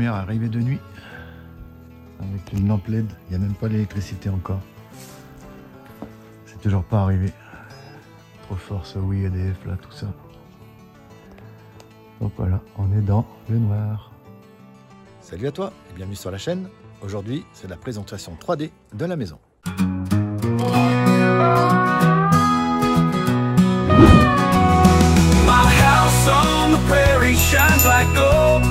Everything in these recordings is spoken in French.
lumière arrivée de nuit. Avec une lampe LED, il n'y a même pas l'électricité encore. C'est toujours pas arrivé. Trop fort ce oui EDF là, tout ça. Donc voilà, on est dans le noir. Salut à toi et bienvenue sur la chaîne. Aujourd'hui, c'est la présentation 3D de la maison. My house on the prairie shines like gold.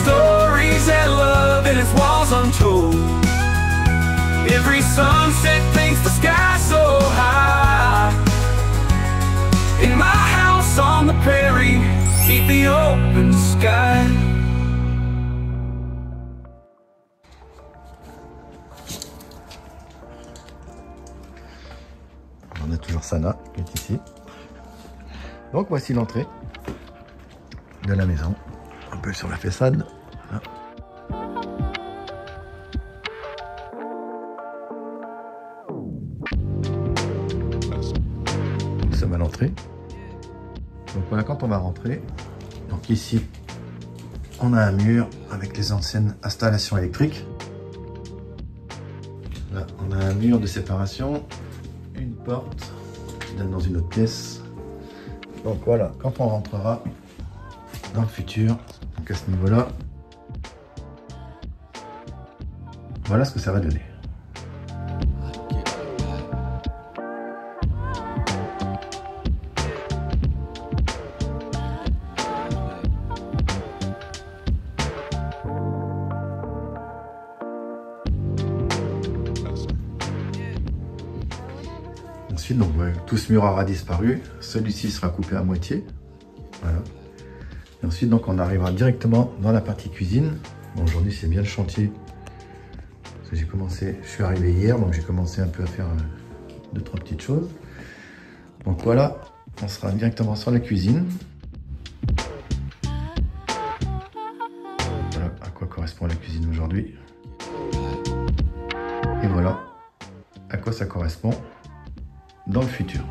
Stories that love and its walls untold. Every sunset paints the sky so high. In my house on the prairie, beneath the open sky. On a toujours Sana qui est ici. Donc voici l'entrée de la maison. Un peu sur la façade. Voilà. Nous sommes à l'entrée. Donc voilà, quand on va rentrer, donc ici on a un mur avec les anciennes installations électriques. Là on a un mur de séparation, une porte qui donne dans une autre pièce. Donc voilà, quand on rentrera dans le futur, donc à ce niveau-là, voilà ce que ça va donner. Ensuite, donc, ouais, tout ce mur aura disparu. Celui-ci sera coupé à moitié. Voilà. Et ensuite, donc, on arrivera directement dans la partie cuisine. Bon, aujourd'hui, c'est bien le chantier. Parce que j'ai commencé, je suis arrivé hier, donc j'ai commencé un peu à faire 2-3 petites choses. Donc voilà, on sera directement sur la cuisine. Voilà à quoi correspond la cuisine aujourd'hui. Et voilà à quoi ça correspond dans le futur.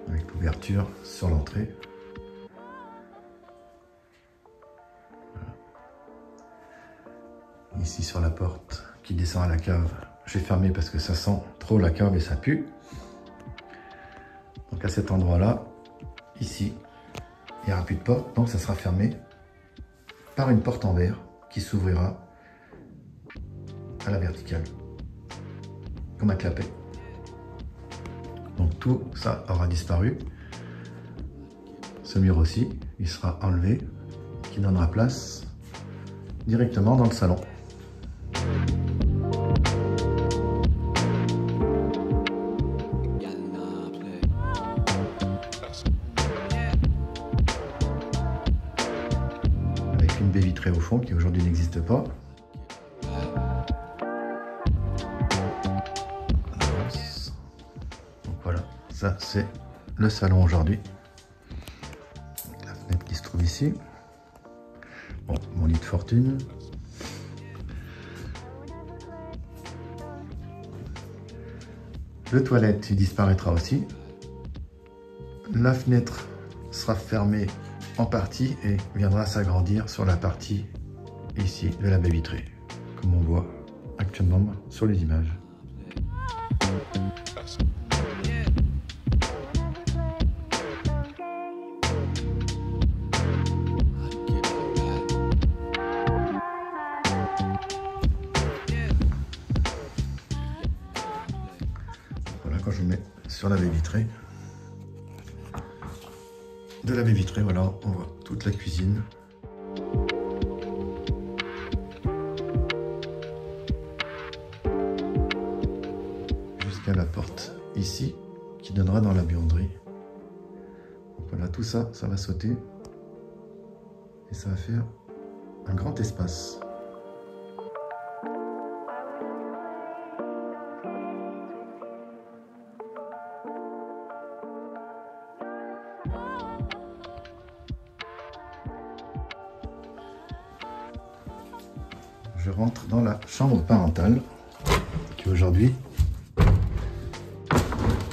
Avec l'ouverture sur l'entrée. Ici sur la porte qui descend à la cave, j'ai fermé parce que ça sent trop la cave et ça pue. Donc à cet endroit là, ici, il n'y aura plus de porte, donc ça sera fermé par une porte en verre qui s'ouvrira à la verticale, comme un clapet. Donc tout ça aura disparu. Ce mur aussi, il sera enlevé, qui donnera place directement dans le salon. Avec une baie vitrée au fond qui aujourd'hui n'existe pas. Donc voilà, ça c'est le salon aujourd'hui. La fenêtre qui se trouve ici. Bon, mon lit de fortune. Le toilette, il disparaîtra aussi. La fenêtre sera fermée en partie et viendra s'agrandir sur la partie ici de la baie vitrée, comme on voit actuellement sur les images. Voilà, quand je mets sur la baie vitrée, de la baie vitrée, voilà, on voit toute la cuisine. Jusqu'à la porte ici, qui donnera dans la buanderie. Donc voilà, tout ça, ça va sauter. Et ça va faire un grand espace. je rentre dans la chambre parentale qui aujourd'hui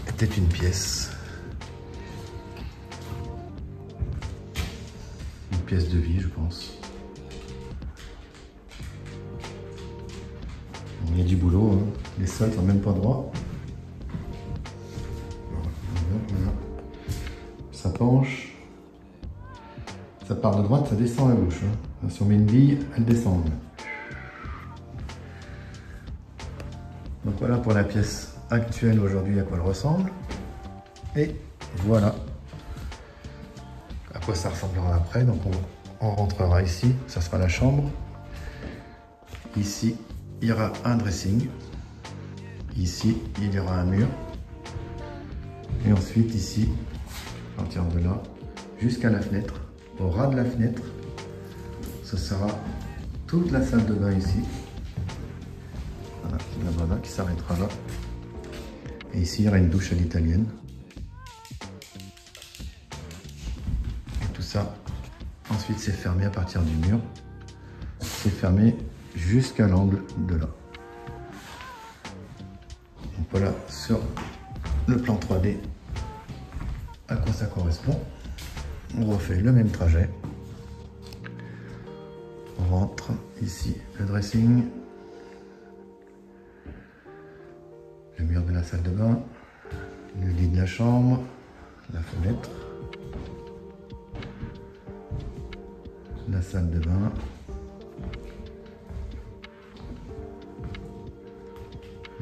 était une pièce. Une pièce de vie, je pense. Il y a du boulot, hein. Les sols sont même pas droits. Voilà. Ça penche. Ça part de droite, ça descend à gauche. Hein. Si on met une bille, elle descend. Donc voilà pour la pièce actuelle aujourd'hui à quoi elle ressemble. Et voilà à quoi ça ressemblera après. Donc on rentrera ici, ça sera la chambre. Ici, il y aura un dressing. Ici, il y aura un mur. Et ensuite ici, à partir de là, jusqu'à la fenêtre. Au ras de la fenêtre, ce sera toute la salle de bain ici. Voilà, la lavabo qui s'arrêtera là. Et ici, il y aura une douche à l'italienne. Et tout ça, ensuite, c'est fermé à partir du mur. C'est fermé jusqu'à l'angle de là. Donc voilà, sur le plan 3D, à quoi ça correspond. On refait le même trajet. On rentre ici, le dressing, le mur de la salle de bain, le lit de la chambre, la fenêtre, la salle de bain,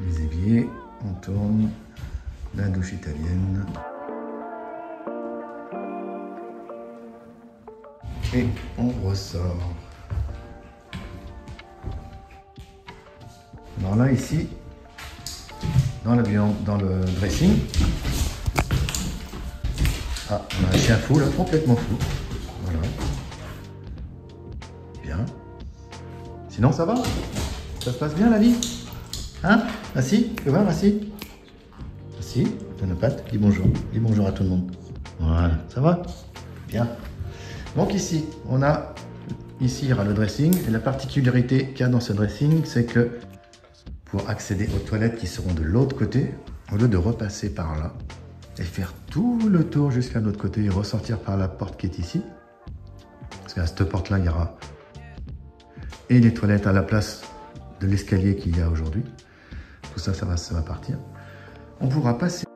les éviers, on tourne, la douche italienne. Et on ressort. Alors là, ici, dans le dressing, on a un chien fou, là, complètement fou. Voilà. Bien. Sinon, ça va? Ça se passe bien, la vie? Hein? Assis? Tu peux voir, assis? Assis? Donne la patte, dis bonjour. Dis bonjour à tout le monde. Voilà. Ça va? Bien. Donc ici, il y aura le dressing. Et la particularité qu'il y a dans ce dressing, c'est que pour accéder aux toilettes qui seront de l'autre côté, au lieu de repasser par là et faire tout le tour jusqu'à l'autre côté et ressortir par la porte qui est ici, parce qu'à cette porte-là, il y aura et les toilettes à la place de l'escalier qu'il y a aujourd'hui. Tout ça, ça va partir. On pourra passer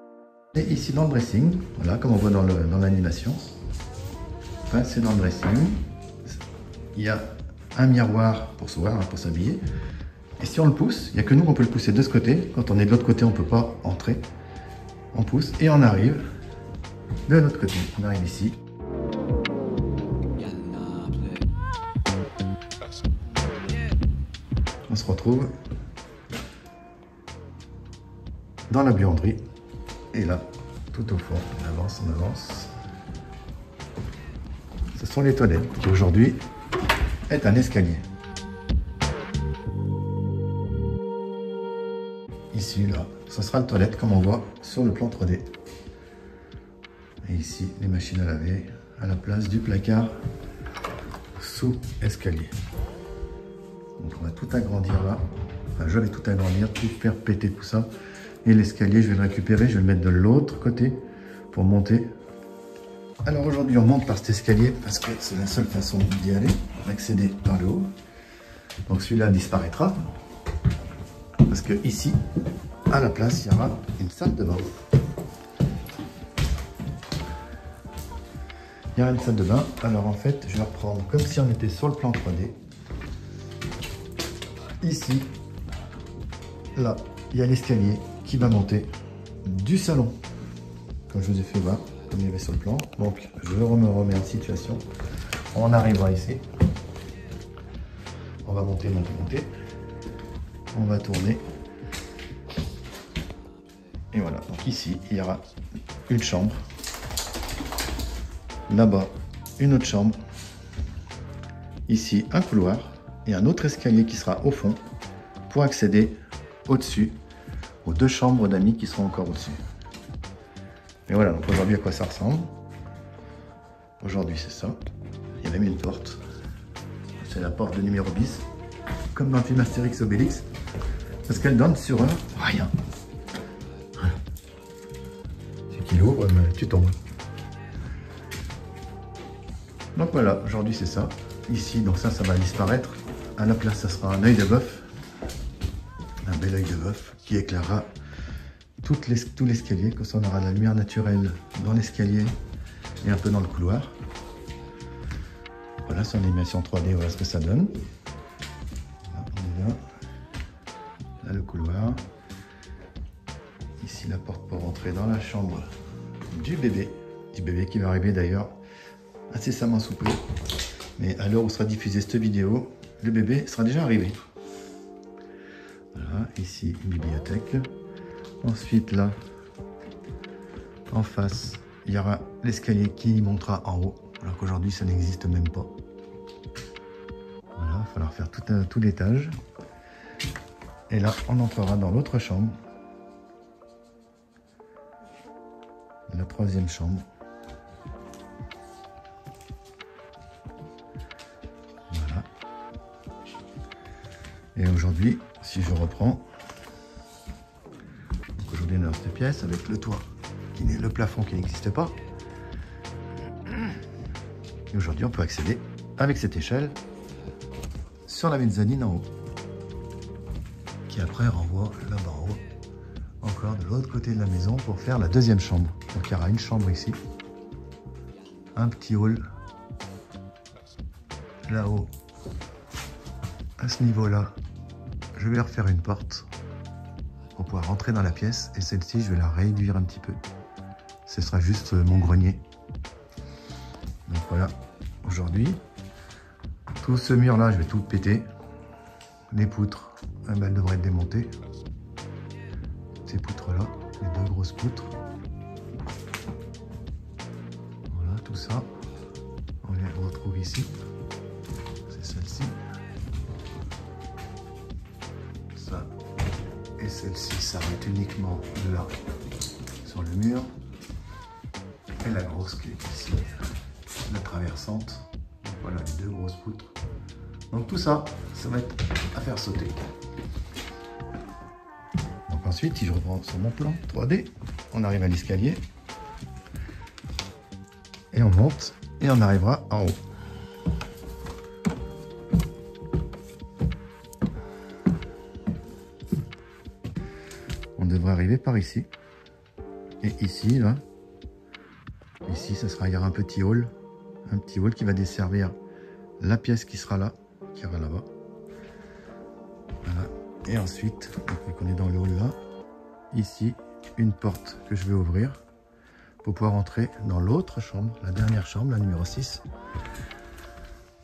ici dans le dressing, voilà, comme on voit dans l'animation. C'est dans le dressing. Il y a un miroir pour se voir, hein, pour s'habiller. Et si on le pousse, il n'y a que nous, on peut le pousser de ce côté. Quand on est de l'autre côté, on ne peut pas entrer. On pousse et on arrive de l'autre côté. On arrive ici. On se retrouve dans la buanderie. Et là, tout au fond, on avance, on avance. Ce sont les toilettes qui aujourd'hui est un escalier. Ici, là, ce sera le toilette comme on voit sur le plan 3D. Et ici, les machines à laver à la place du placard sous escalier. Donc on va tout agrandir là. Enfin, je vais tout agrandir, tout faire péter tout ça. Et l'escalier, je vais le récupérer, je vais le mettre de l'autre côté pour monter. Alors aujourd'hui, on monte par cet escalier parce que c'est la seule façon d'y aller, d'accéder par le haut. Donc celui-là disparaîtra. Parce que ici, à la place, il y aura une salle de bain. Il y aura une salle de bain. Alors en fait, je vais reprendre comme si on était sur le plan 3D. Ici, là, il y a l'escalier qui va monter du salon. Comme je vous ai fait voir, comme il y avait sur le plan. Donc, je me remets en situation. On arrivera ici. On va monter, monter, monter. On va tourner. Et voilà. Donc ici, il y aura une chambre. Là-bas, une autre chambre. Ici, un couloir. Et un autre escalier qui sera au fond pour accéder au-dessus aux deux chambres d'amis qui seront encore au-dessus. Et voilà, donc aujourd'hui à quoi ça ressemble. Aujourd'hui c'est ça. Il y a même une porte. C'est la porte de numéro bis. comme dans le film Astérix Obélix, parce qu'elle donne sur rien. Voilà. C'est qu'il ouvre, mais tu tombes. Donc voilà, aujourd'hui c'est ça. Ici, donc ça va disparaître. À la place, ça sera un œil de bœuf. Un bel œil de bœuf qui éclairera tout l'escalier. Comme ça, on aura de la lumière naturelle dans l'escalier et un peu dans le couloir. Voilà, son animation 3D, voilà ce que ça donne. Là, on est là. Là, le couloir. Ici, la porte pour rentrer dans la chambre du bébé. Du bébé qui va arriver d'ailleurs incessamment sous peu. Mais à l'heure où sera diffusée cette vidéo, le bébé sera déjà arrivé. Voilà, ici, une bibliothèque. Ensuite, là, en face, il y aura l'escalier qui montera en haut. Alors qu'aujourd'hui, ça n'existe même pas. Voilà, il va falloir faire tout l'étage. Et là, on entrera dans l'autre chambre. La troisième chambre. Voilà. Et aujourd'hui, si je reprends, donc aujourd'hui on est dans cette pièce avec le toit, le plafond qui n'existe pas. Et aujourd'hui, on peut accéder avec cette échelle sur la mezzanine en haut, qui après renvoie là-bas en haut, encore de l'autre côté de la maison pour faire la deuxième chambre. Donc il y aura une chambre ici, un petit hall là-haut. À ce niveau-là, je vais refaire une porte pour pouvoir rentrer dans la pièce, et celle-ci, je vais la réduire un petit peu. Ce sera juste mon grenier. Donc voilà, aujourd'hui, tout ce mur-là, je vais tout péter. Les poutres, elles devraient être démontées. Ces poutres-là, les deux grosses poutres. Voilà, tout ça, on les retrouve ici. C'est celle-ci. Ça et celle-ci s'arrête uniquement là, sur le mur. Et la grosse qui est ici, la traversante. Donc voilà les deux grosses poutres. Donc tout ça, ça va être à faire sauter. Donc ensuite, si je reprends sur mon plan 3D, on arrive à l'escalier. Et on monte et on arrivera en haut. On devrait arriver par ici. Et ici, là, ici, il y aura un petit hall qui va desservir la pièce qui sera là, qui ira là-bas. Voilà. Et ensuite, vu qu'on est dans le hall là, ici, une porte que je vais ouvrir pour pouvoir entrer dans l'autre chambre, la dernière chambre, la numéro 6,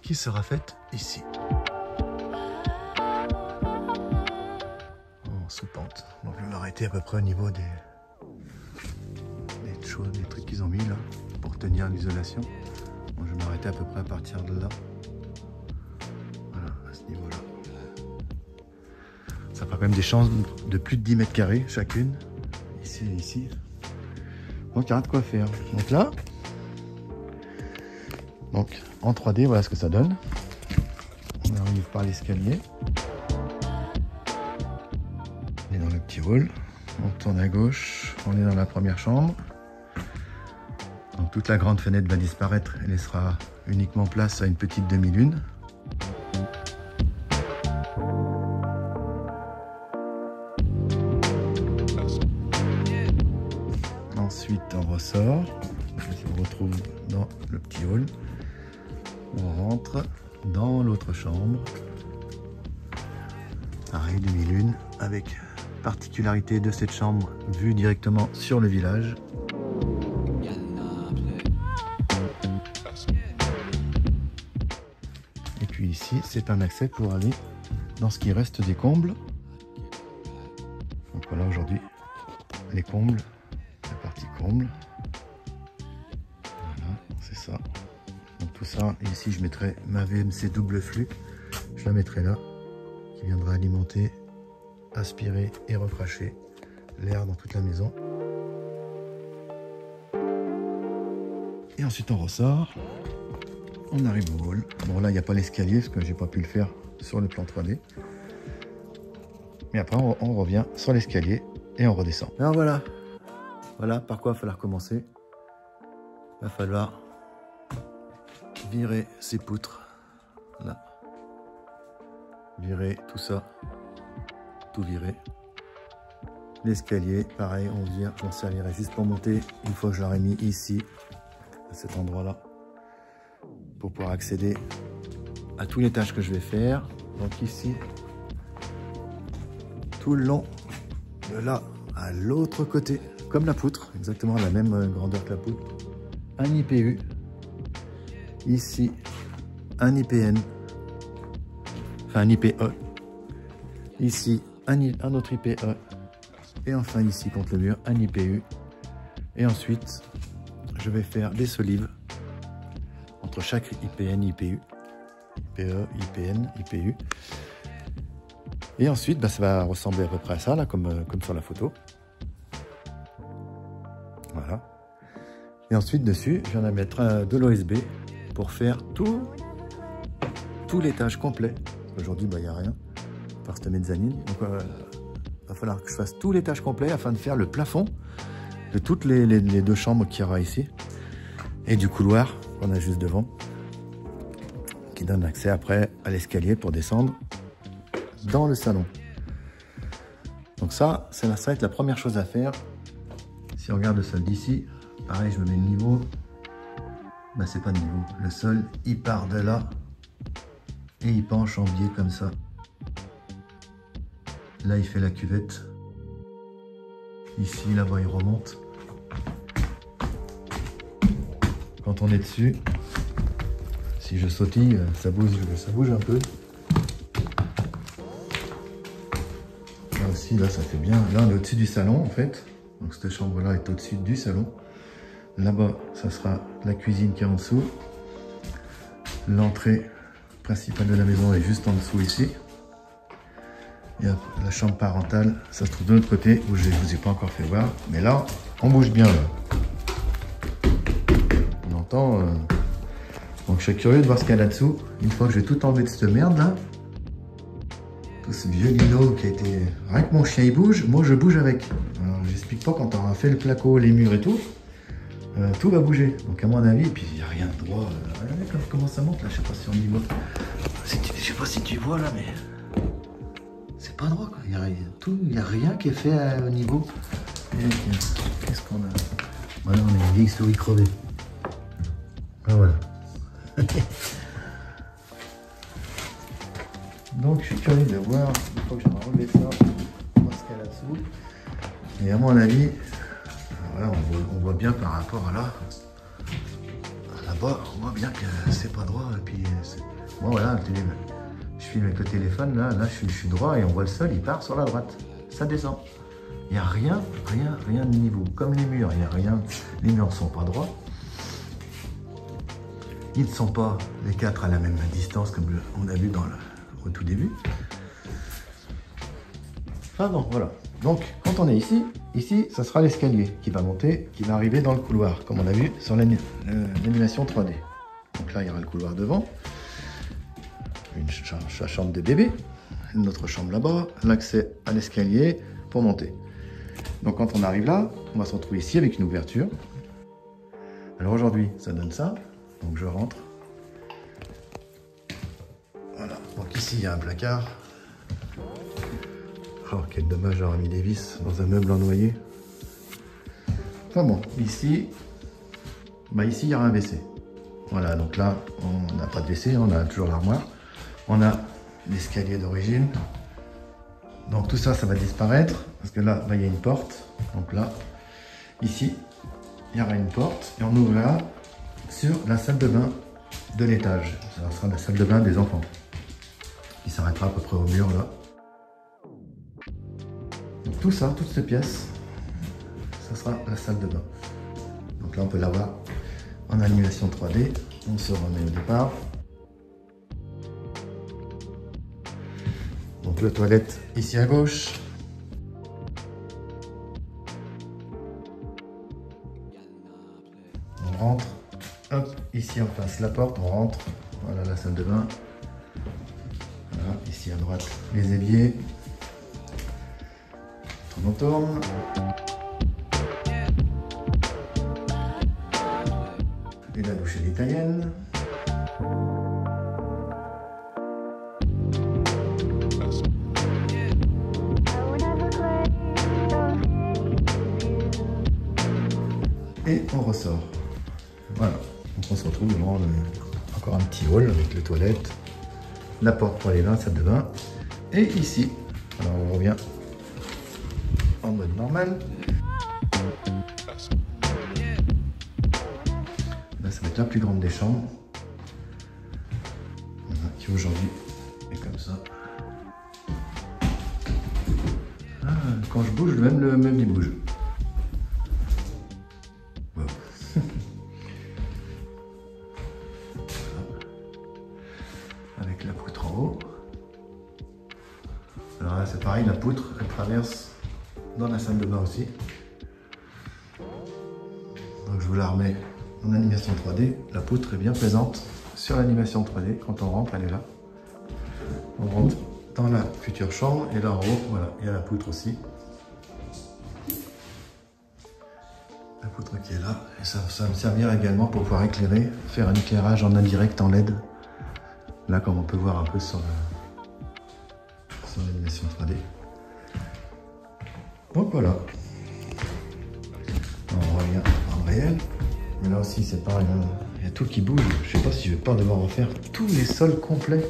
qui sera faite ici. En sous-pente. Donc je vais m'arrêter à peu près au niveau des trucs qu'ils ont mis là pour tenir l'isolation. Donc je vais m'arrêter à peu près à partir de là. Voilà, à ce niveau-là. Ça fera quand même des chambres de plus de 10 mètres carrés chacune. Ici et ici. Donc il y aura de quoi faire. Donc là, donc en 3D, voilà ce que ça donne. On arrive par l'escalier. On est dans le petit hall. On tourne à gauche. On est dans la première chambre. Donc toute la grande fenêtre va disparaître et laissera uniquement place à une petite demi-lune. Ensuite, on ressort. On se retrouve dans le petit hall. On rentre dans l'autre chambre. Pareil, demi-lune, avec particularité de cette chambre vue directement sur le village. Et puis ici, c'est un accès pour aller dans ce qui reste des combles. Donc voilà, aujourd'hui, les combles. La partie comble, voilà, c'est ça. Donc tout ça, et ici je mettrai ma VMC double flux, je la mettrai là, qui viendra alimenter, aspirer et recracher l'air dans toute la maison. Et ensuite on ressort, on arrive au hall. Bon là il n'y a pas l'escalier parce que j'ai pas pu le faire sur le plan 3D. Mais après on revient sur l'escalier et on redescend. Alors voilà. Voilà par quoi il va falloir commencer. Il va falloir virer ces poutres. Là. Virer tout ça. Tout virer. L'escalier, pareil, on vire. Je m'en servirai juste pour monter une fois que je l'aurai mis ici, à cet endroit-là, pour pouvoir accéder à tous les tâches que je vais faire. Donc ici, tout le long, de là à l'autre côté, comme la poutre, exactement la même grandeur que la poutre. Un IPU, ici, un IPN, enfin un IPE, ici, un autre IPE, et enfin ici contre le mur, un IPU. Et ensuite, je vais faire des solives entre chaque IPN, IPU, IPE, IPN, IPU. Et ensuite, bah, ça va ressembler à peu près à ça, là, comme sur la photo. Voilà. Et ensuite, dessus, je viens de mettre de l'OSB pour faire tous l'étage complet. Aujourd'hui, bah, il n'y a rien, par cette mezzanine. Donc, il va falloir que je fasse tous les étages complets afin de faire le plafond de toutes les 2 chambres qu'il y aura ici. Et du couloir qu'on a juste devant, qui donne accès après à l'escalier pour descendre dans le salon. Donc ça va être la première chose à faire. Si on regarde le sol d'ici, pareil, je me mets le niveau. Bah, c'est pas de niveau. Le sol, il part de là et il penche en biais comme ça. Là, il fait la cuvette. Ici, là-bas, il remonte. Quand on est dessus, si je sautille, ça bouge un peu. Là aussi, là, ça fait bien. Là, on est au-dessus du salon, en fait. Donc, cette chambre-là est au-dessus du salon. Là-bas, ça sera la cuisine qui est en dessous. L'entrée principale de la maison est juste en dessous, ici. Et la chambre parentale, ça se trouve de l'autre côté où je ne vous ai pas encore fait voir. Mais là, on bouge bien là. On entend. Donc je suis curieux de voir ce qu'il y a là-dessous. Une fois que je vais tout enlever de cette merde là. Tout ce vieux lino qui a été. Rien que mon chien il bouge, moi je bouge avec. Alors j'explique pas quand on aura fait le placo, les murs et tout. Tout va bouger. Donc à mon avis, et puis il n'y a rien de droit. Regardez comment ça monte là, je sais pas si on y voit. Je sais pas si tu vois là, mais. C'est pas droit quoi, il n'y a rien qui est fait au niveau. Qu'est-ce qu'on a? Voilà, on a une vieille souris crevée. Ah, voilà. Donc je suis curieux de voir, une fois que j'aurai enlevé ça, voir ce qu'il y a là-dessous. Et à mon avis, voilà, on voit bien par rapport à là-bas, on voit bien que c'est pas droit. Et puis, bon voilà, je filme avec le téléphone, là je suis droit et on voit le sol, il part sur la droite. Ça descend. Il n'y a rien de niveau. Comme les murs, il n'y a rien. Les murs ne sont pas droits. Ils ne sont pas les 4 à la même distance comme on a vu au tout début. Enfin bon, voilà. Donc, quand on est ici, ça sera l'escalier qui va monter, qui va arriver dans le couloir, comme on a vu sur l'animation 3D. Donc là, il y aura le couloir devant. La chambre de bébé, une autre chambre là-bas, l'accès à l'escalier pour monter. Donc quand on arrive là, on va se retrouver ici avec une ouverture. Alors aujourd'hui, ça donne ça. Donc je rentre. Voilà. Donc ici, il y a un placard. Oh, quel dommage d'avoir mis des vis dans un meuble en noyer. Enfin bon, ici, ici, il y aura un WC. Voilà, donc là, on n'a pas de WC, on a toujours l'armoire. On a l'escalier d'origine. Donc tout ça, ça va disparaître. Parce que là, il y a une porte. Donc là, ici, il y aura une porte. Et on ouvrira sur la salle de bain de l'étage. Ça sera la salle de bain des enfants. Qui s'arrêtera à peu près au mur là. Donc tout ça, toute cette pièce, ça sera la salle de bain. Donc là, on peut la voir en animation 3D. On se remet au départ. Donc la toilette ici à gauche. On rentre, hop, ici en face la porte, on rentre. Voilà la salle de bain. Voilà, ici à droite les éviers. On tourne. Et la douche est italienne. Et on ressort. Voilà. Donc on se retrouve devant encore un petit hall avec les toilettes, la porte pour les bains, salle de bain. Et ici, alors on revient en mode normal. Là, ça va être la plus grande des chambres. Voilà, qui aujourd'hui est comme ça. Ah, quand je bouge, même le meuble il bouge. Wow. Avec la poutre en haut. Alors là, c'est pareil, la poutre, elle traverse dans la salle de bain aussi. Donc je vous la remets en animation 3D. La poutre est bien présente sur l'animation 3D. Quand on rentre, elle est là. On rentre dans la future chambre et là en haut, voilà, il y a la poutre aussi. La poutre qui est là. Et ça va me servir également pour pouvoir éclairer, faire un éclairage en indirect en LED. Là, comme on peut voir un peu sur l'animation 3D. Donc voilà. On revient en réel. Mais là aussi, c'est pareil. Il y a tout qui bouge. Je sais pas si je vais pas devoir refaire tous les sols complets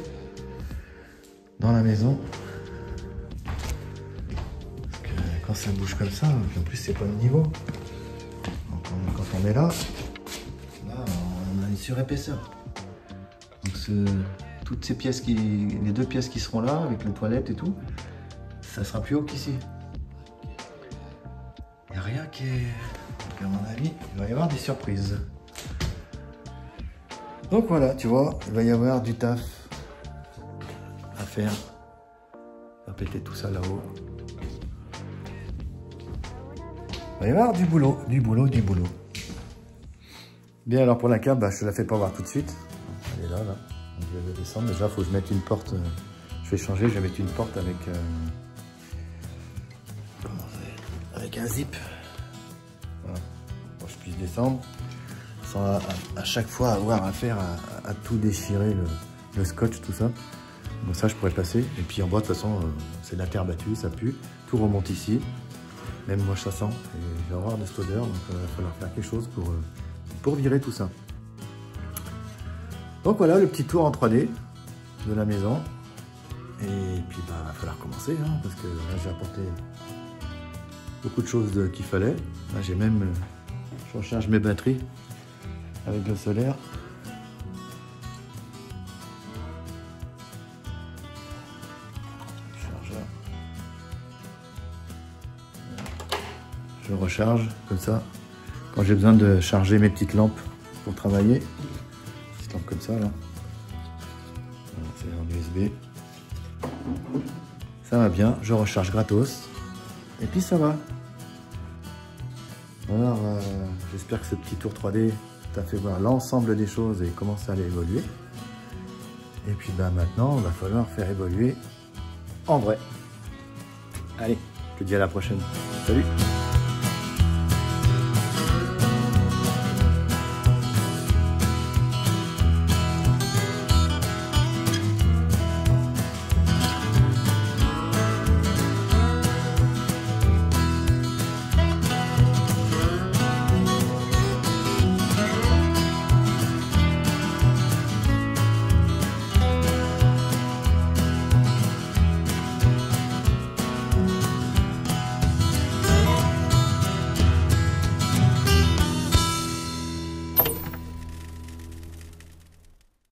dans la maison. Parce que quand ça bouge comme ça, en plus, c'est pas le niveau. Donc, quand on est là, on a une surépaisseur. Donc, toutes ces pièces les deux pièces qui seront là, avec les toilettes et tout, ça sera plus haut qu'ici. Il n'y a rien qui est... Donc à mon avis, il va y avoir des surprises. Donc voilà, tu vois, il va y avoir du taf à faire. On va péter tout ça là-haut. Il va y avoir du boulot, du boulot, du boulot. Bien, alors pour la cave, je te la fais pas voir tout de suite. Elle est là, là. Donc, je vais descendre. Déjà, il faut que je mette une porte. Je vais changer, je vais mettre une porte avec... avec un zip. Voilà. Pour que je puisse descendre. Sans à chaque fois avoir affaire à tout déchirer, le scotch, tout ça. Bon, ça, je pourrais passer. Et puis en bas, de toute façon, c'est de la terre battue, ça pue. Tout remonte ici. Même moi, ça sent. Et je vais avoir de cette odeur. Donc, il va falloir faire quelque chose pour virer tout ça. Donc voilà, le petit tour en 3D de la maison. Et puis, il va falloir commencer. Hein, parce que là, j'ai apporté beaucoup de choses qu'il fallait. Là, j'ai même... je recharge mes batteries avec le solaire. Chargeur. Je recharge comme ça. Quand j'ai besoin de charger mes petites lampes pour travailler. Petites lampes comme ça là. Voilà, c'est en USB. Ça va bien. Je recharge gratos. Et puis ça va. Alors, j'espère que ce petit tour 3D t'a fait voir l'ensemble des choses et comment ça allait évoluer. Et puis maintenant, il va falloir faire évoluer en vrai. Allez, je te dis à la prochaine. Salut!